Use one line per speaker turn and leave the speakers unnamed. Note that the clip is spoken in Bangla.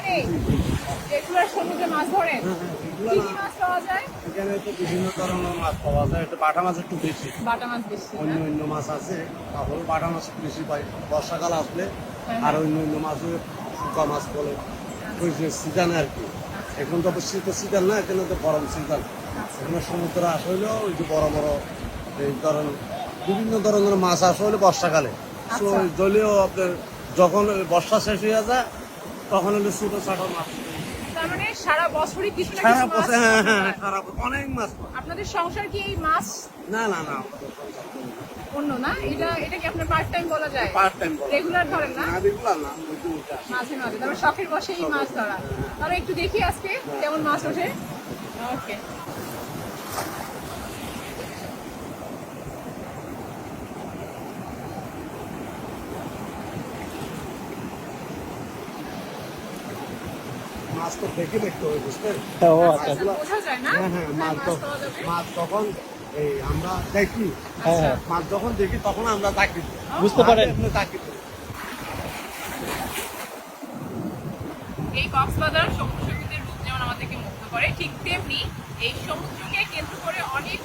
এখানেই রেগুলার সমুদ্রে মাছ ধরেন? কি কি মাছ পাওয়া যায়?
এখানে তো বিভিন্ন ধরনের মাছ পাওয়া যায়, একটু বাটা মাছ একটু বেশি,
বাটা মাছ বেশি না?
অন্য অন্য মাছ আছে, তারপরে বাটা মাছ একটু বেশি পাই বর্ষাকাল আসলে।
হ্যাঁ,
আর
হ্যাঁ।
অন্য অন্য মাছও শুকা মাছ বলে ওই যে সিজনে আর কি। এখন তো শীতের সিজন না, এখানে তো গরম সিজন। এখানে সমুদ্র আসা হইলেও ওই যে বড় বড় এই ধরেন বিভিন্ন ধরনের মাছ আসা হলে বর্ষাকালে। তো
আচ্ছা।
জলীয় আপনার যখন ওই বর্ষা শেষ হয়ে যায় তখন হলে ছোটো ছোটো মাছ।
তার মানে সারা বছরই কিছু না
সারা
কিছু মাছ
বছর, হ্যাঁ হ্যাঁ,
হয়।
সারা বছর অনেক মাছ পাওয়া যায়।
আপনাদের সংসার কি এই মাছ
না না না, আমাদের সংসার
অন্য না? এটা কি আপনার পার্ট টাইম বলা যায়?
পার্ট টাইম
রেগুলার ধরেন না?
না, রেগুলার না, ওই যে ওইটা।
মাঝে মাঝে তারপর শখের বসে এই মাছ ধরা। তাহলে একটু দেখি আজকে কেমন মাছ ওঠে। ওকে।
মাছ তো দেখে দেখতে হবে, বুঝলেন?
আচ্ছা, আচ্ছা, বোঝা যায় না?
হ্যাঁ হ্যাঁ,
হ্যাঁ,
মাছ
মাছ পাওয়া যাবে।
মাছ তখন এই আমরা দেখি,
আচ্ছা।
মাছ যখন দেখি তখন আমরা তাকি
বুঝতে পারেন।
তাকি।
এই কক্সবাজার সমুদ্র সৈকতের রূপ যেমন আমাদেরকে মুগ্ধ করে, ঠিক তেমনি এই সমুদ্রকে কেন্দ্র করে অনেক